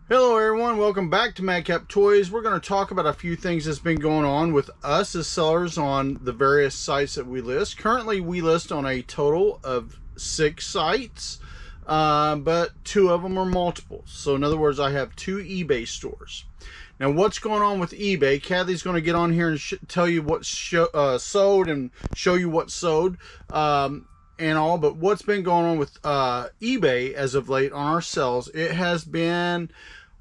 Hello everyone, welcome back to Madcap Toys. We're going to talk about a few things that's been going on with us as sellers on the various sites that we list. Currently we list on a total of 6 sites, but 2 of them are multiples. So in other words, I have 2 eBay stores. Now what's going on with eBay? Kathy's going to get on here and tell you what's sold and show you what's sold and all. But what's been going on with eBay as of late on our sales, it has been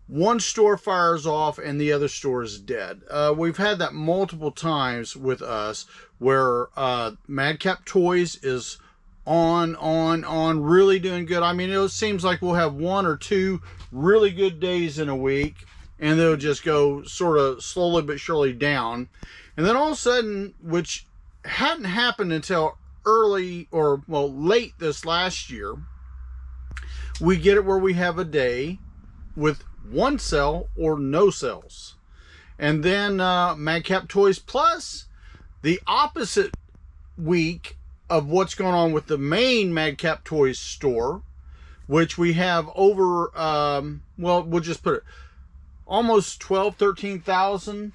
one store fires off and the other store is dead. We've had that multiple times with us where Madcap Toys is on, really doing good. I mean, it seems like we'll have 1 or 2 really good days in a week, and they'll just go sort of slowly but surely down. And then all of a sudden, which hadn't happened until early or, well, late this last year, we get it where we have a day with 1 sale or no sales. And then Madcap Toys Plus, the opposite week of what's going on with the main Madcap Toys store, which we have over, well, we'll just put it, almost 13,000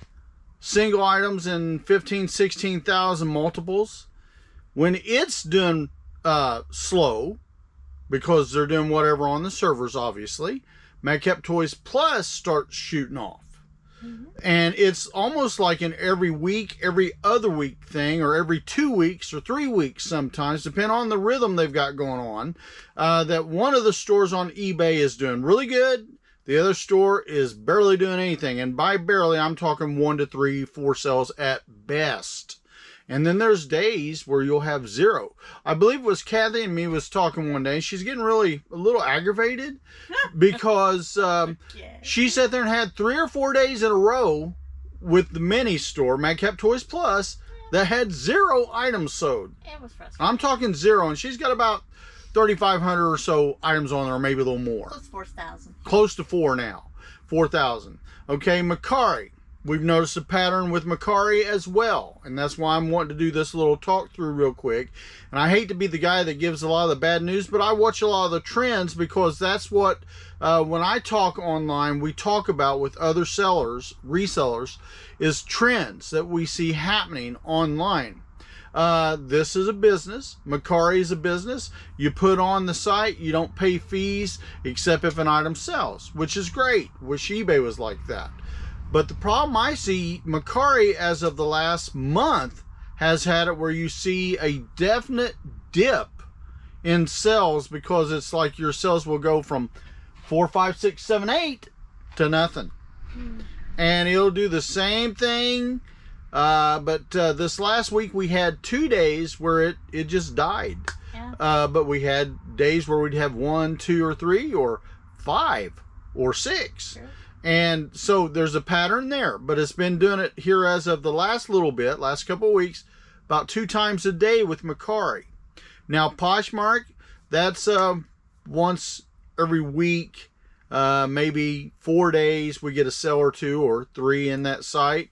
single items and 16,000 multiples. When it's doing slow, because they're doing whatever on the servers, obviously, Madcap Toys Plus starts shooting off. And it's almost like an every week, every other week thing, or every 2 weeks or 3 weeks sometimes, depending on the rhythm they've got going on, that one of the stores on eBay is doing really good. The other store is barely doing anything. And by barely, I'm talking 1 to 3, 4 sales at best. And then there's days where you'll have 0. I believe it was Kathy and me was talking one day. She's getting really a little aggravated because she sat there and had 3 or 4 days in a row with the mini store, Madcap Toys Plus, that had 0 items sold. It was frustrating. I'm talking 0, and she's got about 3,500 or so items on there, or maybe a little more. Close to 4,000. Close to 4 now. 4,000. Okay, Macari. We've noticed a pattern with Macari as well, and that's why I'm wanting to do this little talk through real quick. And I hate to be the guy that gives a lot of the bad news, but I watch a lot of the trends, because that's what, when I talk online, we talk about with other sellers, resellers, is trends that we see happening online. This is a business. Macari is a business. You put on the site, you don't pay fees except if an item sells, which is great. Wish eBay was like that. But the problem I see, Macari, as of the last month, has had it where you see a definite dip in sales, because it's like your sales will go from 4, 5, 6, 7, 8 to nothing. And it'll do the same thing. But this last week we had 2 days where it just died. Yeah. But we had days where we'd have 1, 2, or 3, or 5, or 6. Sure. And so there's a pattern there, but it's been doing it here as of the last little bit, last couple of weeks, about 2 times a day with Macari. Now Poshmark, that's once every week, maybe 4 days we get a sale or 2 or 3 in that site.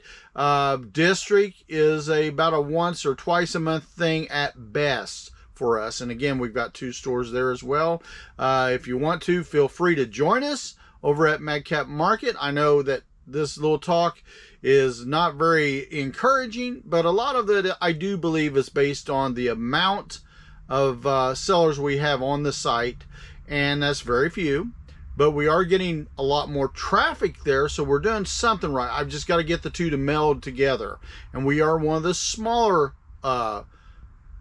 District is about a once or twice a month thing at best for us. And again, we've got 2 stores there as well. If you want to, feel free to join us over at Madcap Market. I know that this little talk is not very encouraging, but a lot of it I do believe is based on the amount of sellers we have on the site, and that's very few. But we are getting a lot more traffic there, so we're doing something right. I've just got to get the 2 to meld together. And we are one of the smaller, what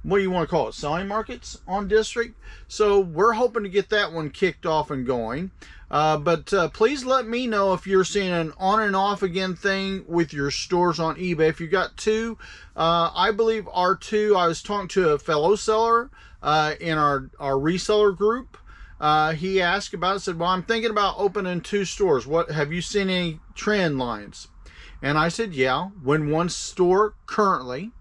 do you want to call it, selling markets on District. So we're hoping to get that one kicked off and going. But please let me know if you're seeing an on and off again thing with your stores on eBay. If you got 2, I believe our 2, I was talking to a fellow seller in our reseller group. He asked about it, said, well, I'm thinking about opening 2 stores. What, have you seen any trend lines? And I said, yeah, when one store currently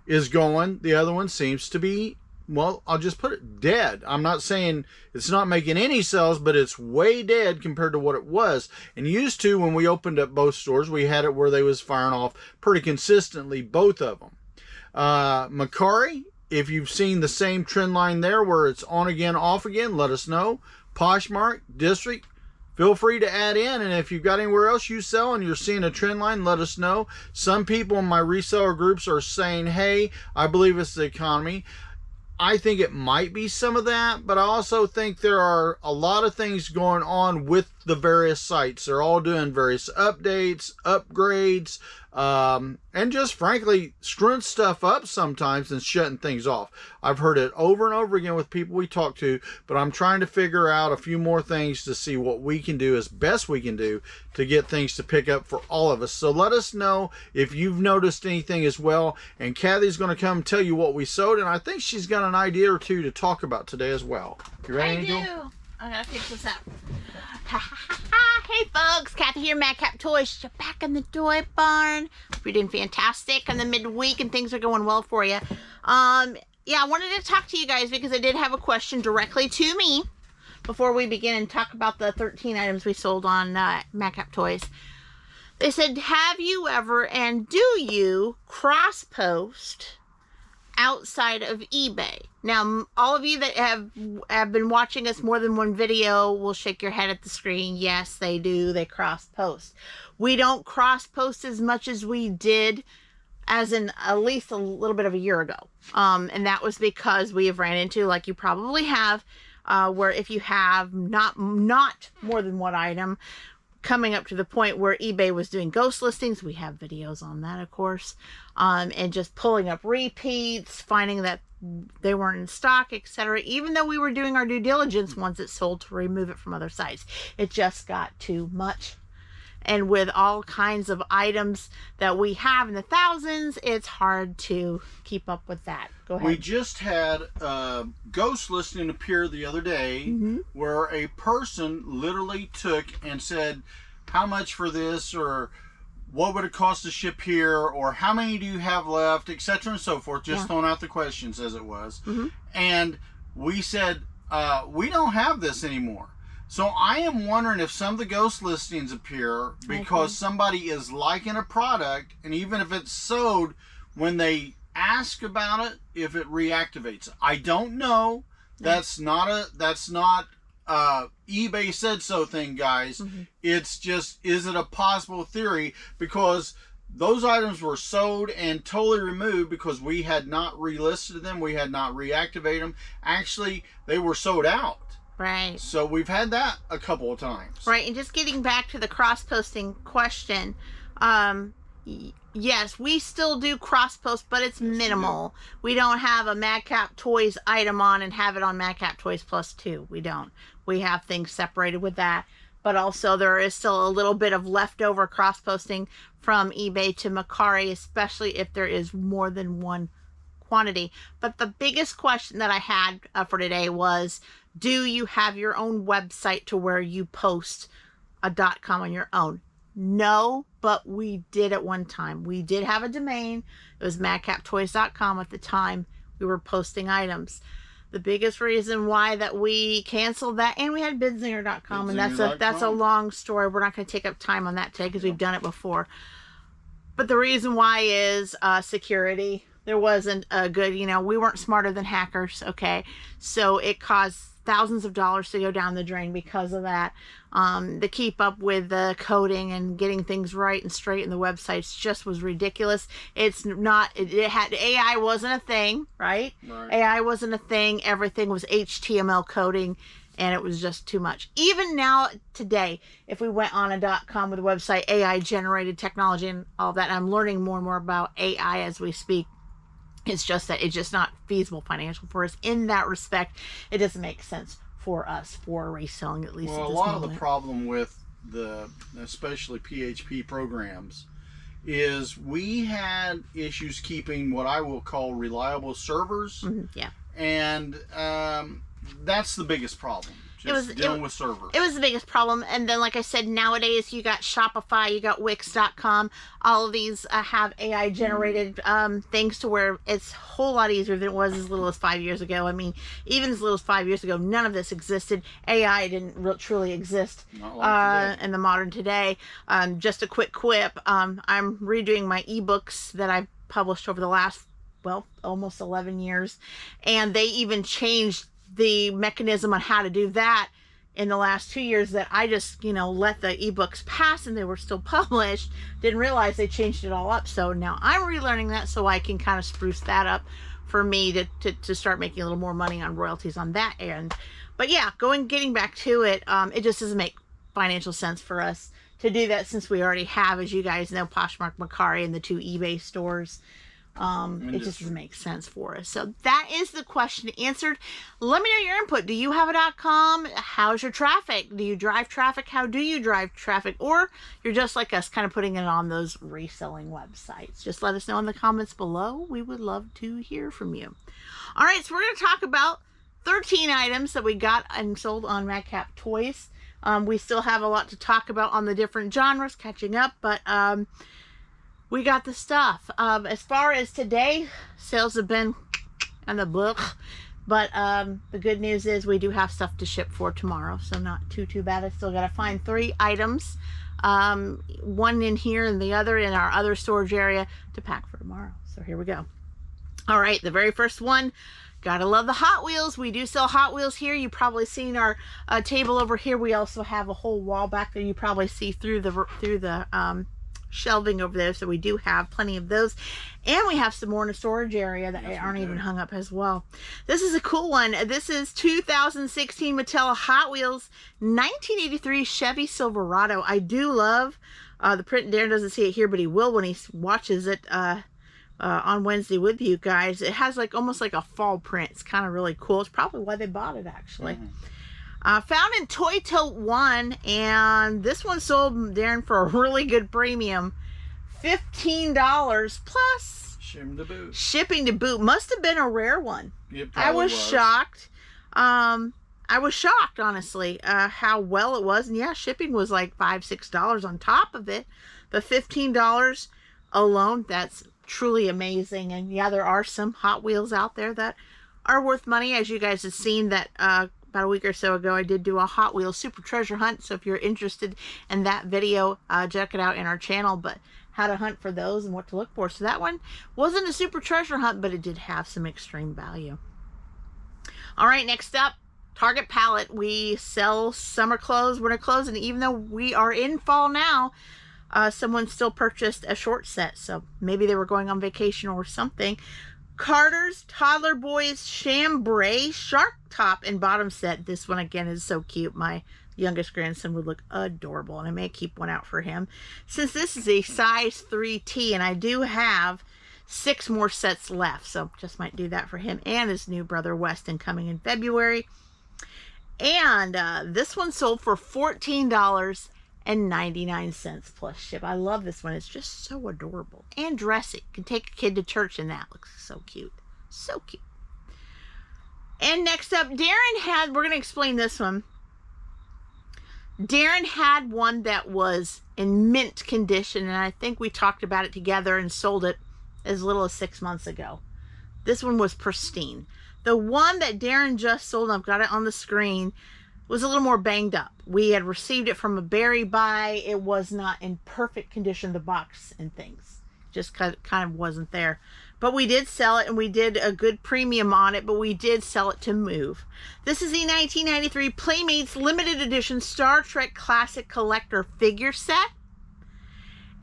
is going, the other one seems to be, well, I'll just put it, dead. I'm not saying it's not making any sales, but it's way dead compared to what it was. And used to, when we opened up both stores, we had it where they was firing off pretty consistently, both of them. Macari, if you've seen the same trend line there where it's on again, off again, let us know. Poshmark, District, feel free to add in. And if you've got anywhere else you sell and you're seeing a trend line, let us know. Some people in my reseller groups are saying, hey, I believe it's the economy. I think it might be some of that, but I also think there are a lot of things going on with the various sites. They're all doing various updates, upgrades, and just frankly screwing stuff up sometimes and shutting things off. I've heard it over and over again with people we talk to, but I'm trying to figure out a few more things to see what we can do as best we can do to get things to pick up for all of us. So let us know if you've noticed anything as well, and Kathy's going to come tell you what we sold, and I think she's got an idea or two to talk about today as well. You ready, Angel? I do. I gotta fix this up. Hey folks, Kathy here, Madcap Toys. You're back in the toy barn. You're doing fantastic in the midweek and things are going well for you. Yeah, I wanted to talk to you guys because I did have a question directly to me before we begin and talk about the 13 items we sold on Madcap Toys. They said, have you ever and do you cross-post outside of eBay? Now, all of you that have been watching us more than one video will shake your head at the screen. Yes, they do. They cross-post. We don't cross-post as much as we did as in at least a little bit of a year ago. And that was because we have ran into, like you probably have, where if you have not more than one item, coming up to the point where eBay was doing ghost listings. We have videos on that, of course, and just pulling up repeats, finding that they weren't in stock, etc. Even though we were doing our due diligence once it's sold to remove it from other sites, it just got too much. And with all kinds of items that we have in the thousands, it's hard to keep up with that. Go ahead. We just had a ghost listing appear the other day where a person literally took and said, how much for this, or what would it cost to ship here, or how many do you have left, etc. and so forth, just throwing out the questions as it was. And we said, we don't have this anymore. So I am wondering if some of the ghost listings appear because somebody is liking a product, and even if it's sold, when they ask about it, if it reactivates. I don't know. That's not eBay said so thing, guys. It's just, is it a possible theory? Because those items were sold and totally removed because we had not relisted them, we had not reactivated them. Actually, they were sold out. Right. So we've had that a couple of times. Right, and just getting back to the cross-posting question, yes, we still do cross-post, but it's minimal. We don't have a Madcap Toys item on and have it on Madcap Toys Plus 2. We don't. We have things separated with that. But also there is still a little bit of leftover cross-posting from eBay to Mercari, especially if there is more than one quantity. But the biggest question that I had for today was, do you have your own website to where you post a .com on your own? No, but we did at one time. We did have a domain. It was madcaptoys.com at the time we were posting items. The biggest reason why that we canceled that, and we had bidzinger.com, and that's a long story. We're not going to take up time on that today because we've done it before. But the reason why is security. There wasn't a good, we weren't smarter than hackers, okay? So it caused thousands of dollars to go down the drain because of that. To keep up with the coding and getting things right and straight in the websites just was ridiculous. It's not, AI wasn't a thing, right? AI wasn't a thing. Everything was HTML coding, and it was just too much. Even now, today, if we went on a .com with a website, AI generated technology and all that, and I'm learning more and more about AI as we speak. It's just that it's just not feasible financial for us in that respect. It doesn't make sense for us for reselling, at least at this moment. Well, a lot of the problem with the, especially PHP programs, is we had issues keeping what I will call reliable servers. And that's the biggest problem. Dealing with servers. It was the biggest problem. And then, like I said, nowadays you got Shopify, you got Wix.com. All of these have AI generated things to where it's a whole lot easier than it was as little as 5 years ago. I mean, even as little as 5 years ago, none of this existed. AI didn't truly exist in the modern today. Just a quick quip. I'm redoing my ebooks that I've published over the last, almost 11 years. And they even changed the mechanism on how to do that in the last 2 years that I just, let the ebooks pass and they were still published. Didn't realize they changed it all up. So now I'm relearning that so I can kind of spruce that up for me to start making a little more money on royalties on that end. But yeah, getting back to it, it just doesn't make financial sense for us to do that since we already have, as you guys know, Poshmark, Mercari, and the 2 eBay stores. It just doesn't make sense for us. So that is the question answered. Let me know your input. Do you have a .com? How's your traffic? Do you drive traffic? How do you drive traffic? Or you're just like us, kind of putting it on those reselling websites. Just let us know in the comments below. We would love to hear from you. All right, so we're going to talk about 13 items that we got and sold on Madcap Toys. We still have a lot to talk about on the different genres, catching up, but we got the stuff. As far as today, sales have been on the book, but the good news is we do have stuff to ship for tomorrow, so not too bad. I still got to find 3 items, one in here and the other in our other storage area to pack for tomorrow. So here we go. All right, the very first one. Gotta love the Hot Wheels. We do sell Hot Wheels here. You've probably seen our table over here. We also have a whole wall back there. You probably see through the shelving over there. So we do have plenty of those. And we have some more in the storage area that aren't even hung up as well. This is a cool one. This is 2016 Mattel Hot Wheels 1983 Chevy Silverado. I do love the print. Darren doesn't see it here, but he will when he watches it on Wednesday with you guys. It has almost like a fall print. It's kind of really cool. It's probably why they bought it, actually. Found in Toy Tote 1, and this one sold, Darren, for a really good premium. $15 plus shipping to boot. Must have been a rare one. I was shocked. I was shocked, honestly, how well it was. And yeah, shipping was like $5-6 on top of it, but $15 alone, that's truly amazing. And yeah, there are some Hot Wheels out there that are worth money. As you guys have seen, that about a week or so ago, I did do a Hot Wheels Super Treasure Hunt. So if you're interested in that video, check it out in our channel, but how to hunt for those and what to look for. So that one wasn't a super treasure hunt, but it did have some extreme value. All right, next up, Target Palette. We sell summer clothes, winter clothes, and even though we are in fall now, someone still purchased a short set, so maybe they were going on vacation or something. Carter's Toddler Boys Chambray Shark Top and Bottom set. This one, again, is so cute. My youngest grandson would look adorable, and I may keep one out for him. Since this is a size 3T, and I do have 6 more sets left, so just might do that for him and his new brother Weston coming in February. And this one sold for $14.99 plus ship. I love this one. It's just so adorable and dressy. Can take a kid to church and that looks so cute. So cute. And next up, Darren had, we're going to explain this one. Darren had one that was in mint condition, and I think we talked about it together and sold it as little as 6 months ago. This one was pristine. The one that Darren just sold, I've got it on the screen, was a little more banged up. We had received it from a Berry buy. It was not in perfect condition, the box and things. Just kind of wasn't there. But we did sell it, and we did a good premium on it, but we did sell it to move. This is the 1993 Playmates Limited Edition Star Trek Classic Collector figure set.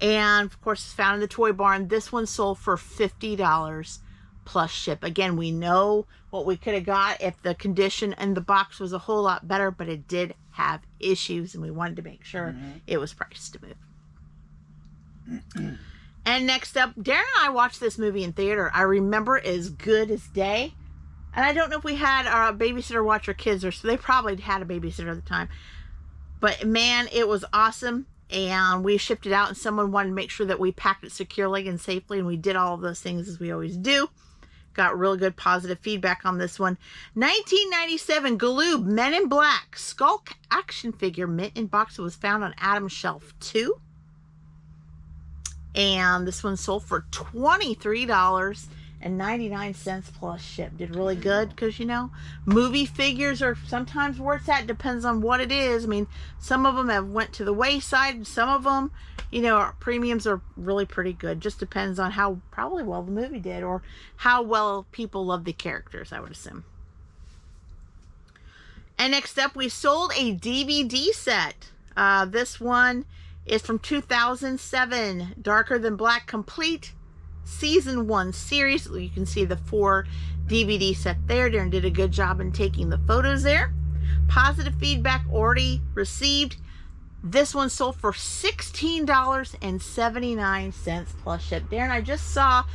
And, of course, it's found in the Toy Barn. This one sold for $50 plus ship. Again, we know what we could have got if the condition and the box was a whole lot better, but it did have issues, and we wanted to make sure it was priced to move. And next up, Darren and I watched this movie in theater. I remember it as good as day. And I don't know if we had our babysitter watch our kids, or so they probably had a babysitter at the time. But man, it was awesome. And we shipped it out, and someone wanted to make sure that we packed it securely and safely, and we did all of those things as we always do. Got real good positive feedback on this one. 1997 Galoob Men in Black Skulk action figure mint in box. It was found on Adam's Shelf 2. And this one sold for $23.99 plus ship. Did really good because, you know, movie figures are sometimes where it's at. Depends on what it is. I mean, some of them have went to the wayside, and some of them, you know, our premiums are really pretty good. Just depends on how probably well the movie did, or how well people love the characters, I would assume. And next up, we sold a DVD set. This one is from 2007, Darker Than Black Complete Season 1 series. You can see the 4 DVD set there. Daren did a good job in taking the photos there. Positive feedback already received. This one sold for $16.79 plus ship. Daren, I just saw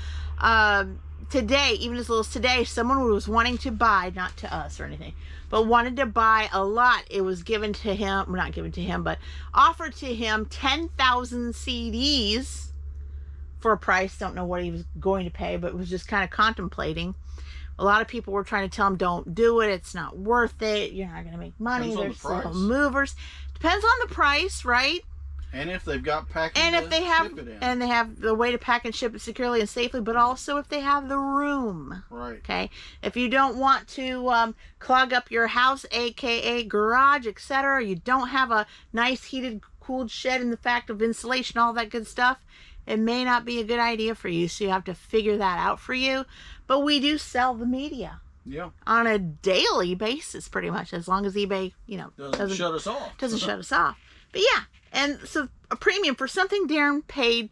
today, even as little as today, someone was wanting to buy, not to us or anything, but wanted to buy a lot. It was given to him, well, not given to him, but offered to him 10,000 CDs for a price. Don't know what he was going to pay, but was just kind of contemplating. A lot of people were trying to tell him, don't do it. It's not worth it. You're not going to make money. There's slow movers. Depends on the price, right? And if they've got packaging, and if they have, and they have the way to pack and ship it securely and safely, but also if they have the room. Right. Okay. If you don't want to clog up your house, aka garage, etc., you don't have a nice heated, cooled shed in the fact of insulation, all that good stuff, it may not be a good idea for you. So you have to figure that out for you. But we do sell the media. Yeah. On a daily basis, pretty much, as long as eBay, doesn't shut us off. Doesn't shut us off. But yeah, and so a premium for something Daren paid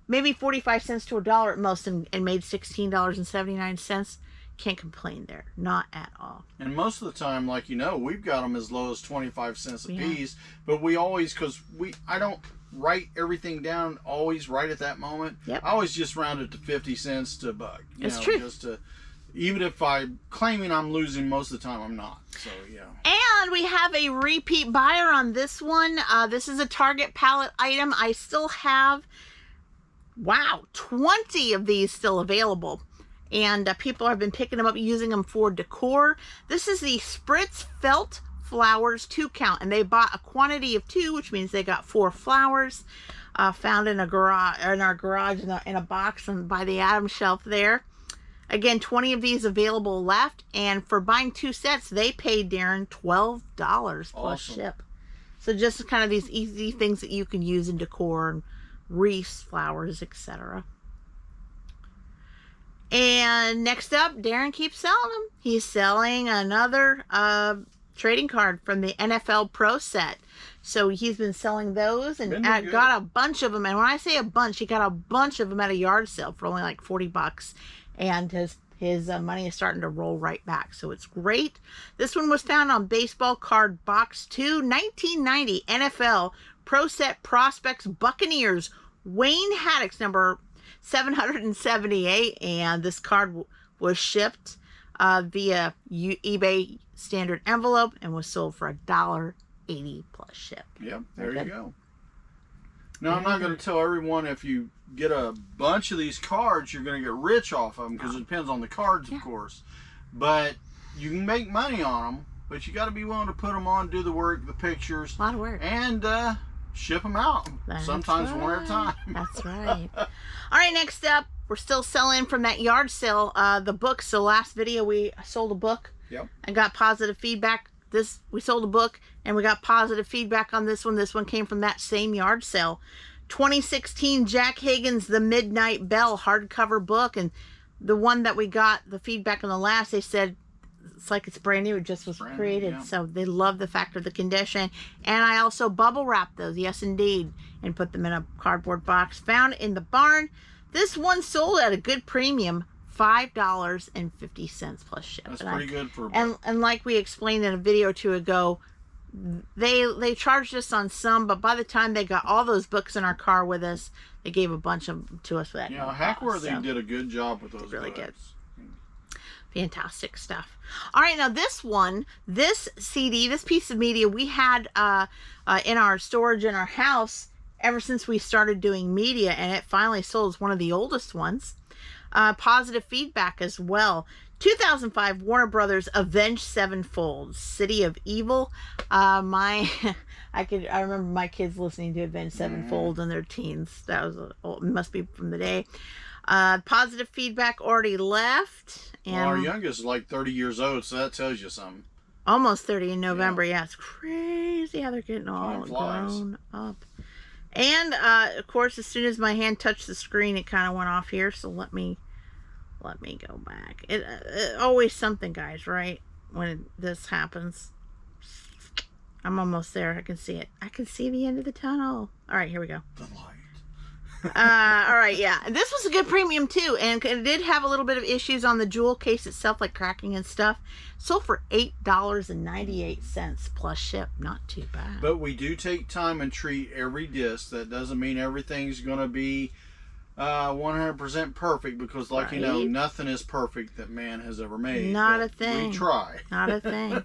maybe 45 cents to $1 at most and made $16.79. Can't complain there. Not at all. And most of the time, like we've got them as low as 25 cents a piece. But we always, I don't write everything down always right at that moment. Yep. I always just round it to 50 cents to $1. It's true. Just to, even if I'm claiming I'm losing, most of the time I'm not. So, yeah. And we have a repeat buyer on this one. This is a Target pallet item. I still have, 20 of these still available. And people have been picking them up, using them for decor. This is the Spritz Felt Flowers 2 count. And they bought a quantity of 2, which means they got 4 flowers. Found in our garage in a box and by the Adam shelf there. Again, 20 of these available left, and for buying 2 sets, they paid Daren $12 plus ship. So just kind of these easy things that you can use in decor and wreaths, flowers, etc. And next up, Daren keeps selling them. He's selling another trading card from the NFL Pro set. So he's been selling those and got a bunch of them. And when I say a bunch, he got a bunch of them at a yard sale for only like $40. And his money is starting to roll right back. So it's great. This one was found on Baseball Card Box 2, 1990 NFL Pro Set Prospects Buccaneers. Wayne Haddock's number 778. And this card was shipped via eBay standard envelope and was sold for $1.80 plus ship. Yep, there you go. Now, I'm not going to tell everyone if you get a bunch of these cards, you're going to get rich off of them, because it depends on the cards, of course. But you can make money on them, but you got to be willing to put them on, do the work, the pictures. A lot of work. And ship them out. Sometimes one at a time. That's right. All right, next up, we're still selling from that yard sale, the books. So last video, we sold a book. Yep. And got positive feedback. We sold a book and we got positive feedback on this one. This one came from that same yard sale. 2016 Jack Higgins, The Midnight Bell hardcover book. And the one that we got the feedback on the last, they said it's like it's brand new. It just was created. Yeah. So they love the fact of the condition. And I also bubble wrapped those. Yes, indeed. And put them in a cardboard box. Found in the barn. This one sold at a good premium. $5.50 plus ship. That's pretty good for. And like we explained in a video or two ago, they charged us on some, but by the time they got all those books in our car with us, they gave a bunch of them to us for that. Yeah, Hackworthy did a good job with those. Really good. Fantastic stuff. All right, now this CD, this piece of media we had in our storage in our house ever since we started doing media, and it finally sold as one of the oldest ones. Positive feedback as well. 2005 Warner Brothers Avenged Sevenfold, City of Evil. I remember my kids listening to Avenged Sevenfold in their teens. That was must be from the day. Positive feedback already left. And well, our youngest is like 30 years old, so that tells you something. Almost 30 in November. Yeah, it's crazy how they're getting all grown up. And of course, as soon as my hand touched the screen, it kind of went off here. So let me go back. It always something, guys, right? when this happens. I'm almost there. I can see it. I can see the end of the tunnel. All right, here we go. The light. All right, yeah. This was a good premium too, and it did have a little bit of issues on the jewel case itself, like cracking and stuff. Sold for $8.98 plus ship. Not too bad. But we do take time and treat every disc. That doesn't mean everything's going to be 100% perfect, because like you know, nothing is perfect that man has ever made. Not a thing. We try. Not a thing.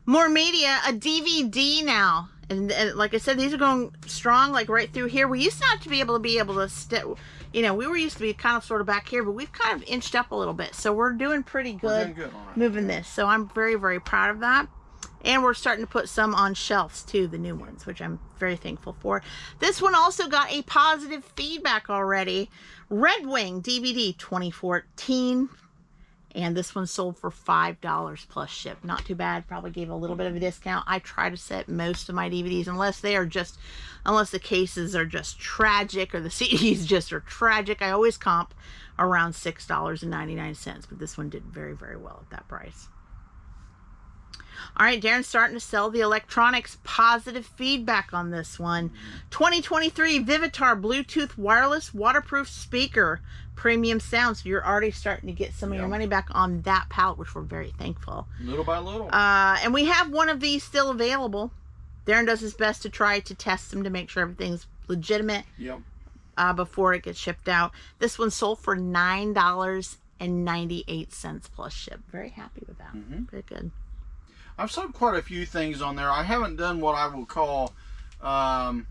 More media, a DVD now. And like I said, these are going strong, like right through here. We used not to be able to you know, we were used to be kind of sort of back here, but we've kind of inched up a little bit. So we're doing pretty good, moving this. So I'm very, very proud of that. And we're starting to put some on shelves too, the new ones, which I'm very thankful for. This one also got a positive feedback already. Red Wing DVD 2014. And this one sold for $5 plus ship. Not too bad. Probably gave a little bit of a discount. I try to set most of my DVDs, unless the cases are just tragic or the CDs just are tragic. I always comp around $6.99. But this one did very, very well at that price. All right, Daren's starting to sell the electronics. Positive feedback on this one. 2023 Vivitar Bluetooth wireless waterproof speaker. Premium sound. So you're already starting to get some of your money back on that pallet, which we're very thankful. Little by little. And we have one of these still available. Daren does his best to try to test them to make sure everything's legitimate. Yep. Before it gets shipped out. This one sold for $9.98 plus ship. Very happy with that. Very good. I've sold quite a few things on there. I haven't done what I will call, I'm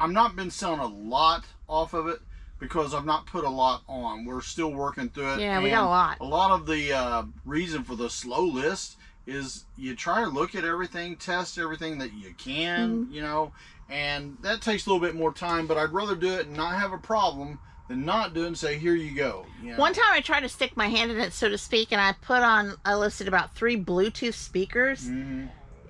not been selling a lot off of it, because I've not put a lot on. We're still working through it. Yeah, we got a lot. A lot of the reason for the slow list is you try to look at everything, test everything that you can, you know, and that takes a little bit more time, but I'd rather do it and not have a problem than not do it and say, here you go. You know? One time I tried to stick my hand in it, so to speak, and I listed about 3 Bluetooth speakers.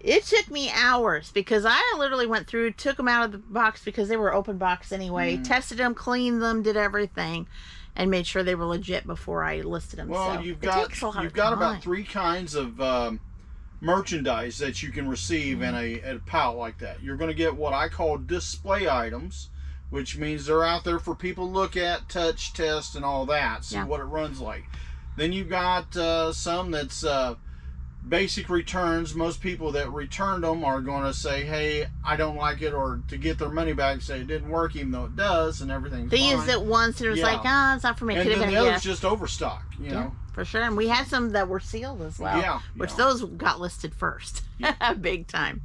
It took me hours, because I literally went through, took them out of the box because they were open box anyway, tested them, cleaned them, did everything, and made sure they were legit before I listed them. Well, so you've got about 3 kinds of merchandise that you can receive in a pallet like that. You're going to get what I call display items, which means they're out there for people to look at, touch, test, and all that, see what it runs like. Then you've got some that's basic returns. Most people that returned them are going to say, hey, I don't like it, or to get their money back, say it didn't work, even though it does, and everything's fine. They used it once, and it was like, oh, it's not for me. And then the other's just overstock, you know. For sure. And we had some that were sealed as well, which those got listed first. Big time.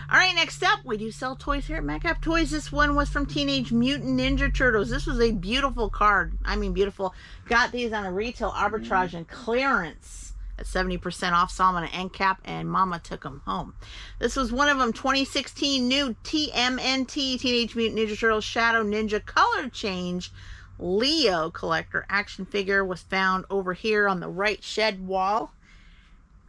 All right, next up, we do sell toys here at Madcap Toys. This one was from Teenage Mutant Ninja Turtles. This was a beautiful card. I mean, beautiful. Got these on a retail arbitrage and clearance at 70% off. Saw them on an end cap, and Mama took them home. This was one of them, 2016 new TMNT, Teenage Mutant Ninja Turtles Shadow Ninja Color Change Leo collector action figure. Was found over here on the right shed wall.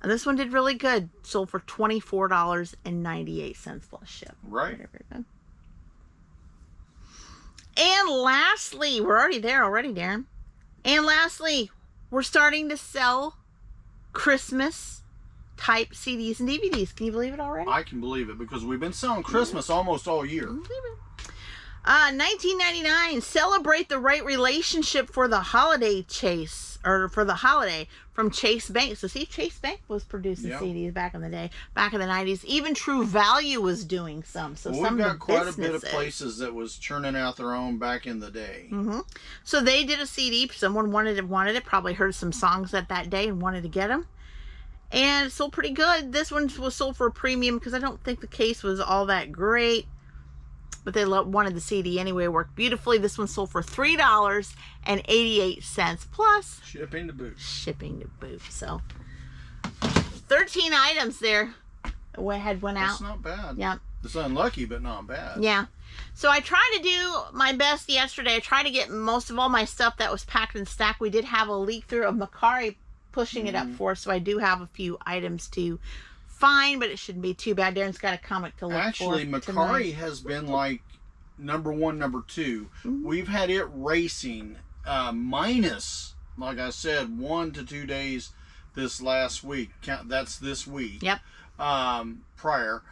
And this one did really good. Sold for $24.98 plus ship. Right. Very, very good. And lastly, we're already there already, Daren. And lastly, we're starting to sell Christmas type CDs and DVDs. Can you believe it already? I can believe it, because we've been selling Christmas almost all year. 1999, celebrate the right relationship for the holiday chase, or for the holiday, from Chase Bank. So see, Chase Bank was producing CDs back in the day, back in the 90s. Even True Value was doing some. So some we've got quite businesses, a bit of places that was churning out their own back in the day. So they did a CD. Someone wanted it, probably heard some songs that day and wanted to get them. And it sold pretty good. This one was sold for a premium, because I don't think the case was all that great. But they wanted the CD anyway. It worked beautifully. This one sold for $3.88 plus shipping to boot. So 13 items there went out. That's not bad. Yeah. It's unlucky, but not bad. Yeah. So I tried to do my best yesterday. I tried to get most of all my stuff that was packed and stacked. We did have a leak through of Macari pushing it up for us, so I do have a few items to find, but it shouldn't be too bad. Daren's got a comic to look for. Actually, Macari has been like number 1, number 2. We've had it racing minus, like I said, 1 to 2 days this last week. That's this week. Yep. Prior,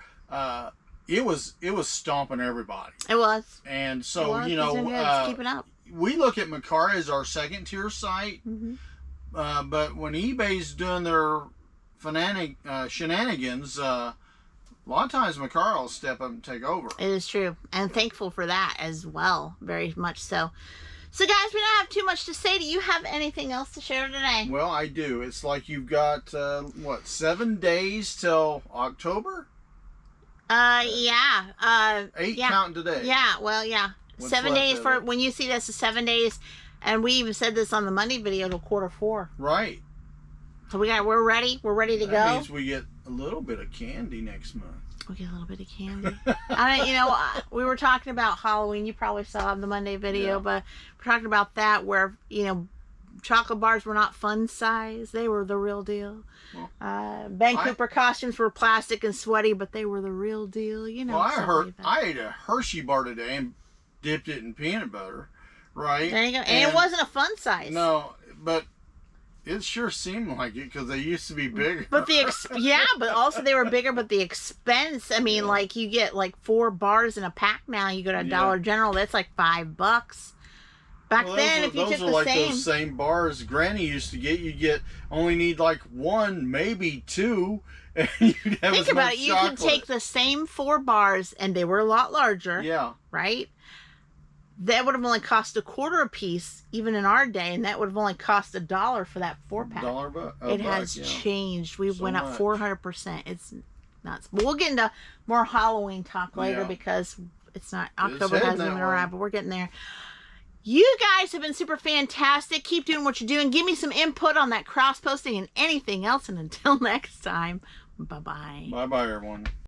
it was stomping everybody. It was. And so It's keeping up. We look at Mercari as our second tier site, but when eBay's doing their shenanigans, a lot of times Mercari will step up and take over. It is true, and thankful for that as well, very much so. So guys, we don't have too much to say. Do you have anything else to share today? Well, I do. It's like you've got, 7 days till October? Yeah. 8 yeah. counting today. Yeah, well, yeah. What's 7 days left of it? when you see this is 7 days, and we even said this on the Monday video till Q4. Right. So we're ready. We're ready to That go. means we get a little bit of candy next month. We get a little bit of candy. We were talking about Halloween. You probably saw the Monday video, but we're talking about that where, chocolate bars were not fun size. They were the real deal. Ben Cooper costumes were plastic and sweaty, but they were the real deal. Well, I ate a Hershey bar today and dipped it in peanut butter, right? There you go. And it wasn't a fun size. No, but it sure seemed like it because they used to be bigger. But but also they were bigger. But the expense, like you get like 4 bars in a pack now. You go to Dollar General, that's like $5. Back then, if you took the same, those same bars Granny used to get, you only need like 1, maybe 2, and you'd have think as about much it. You chocolate. could take the same 4 bars, and they were a lot larger. Yeah. Right. That would have only cost $0.25 a piece, even in our day, and that would have only cost $1 for that 4-pack. $1. It has changed. We went up much. 400%. It's nuts. But we'll get into more Halloween talk later because it's not October hasn't even arrived, but we're getting there. You guys have been super fantastic. Keep doing what you're doing. Give me some input on that cross posting and anything else. And until next time, bye bye. Bye bye, everyone.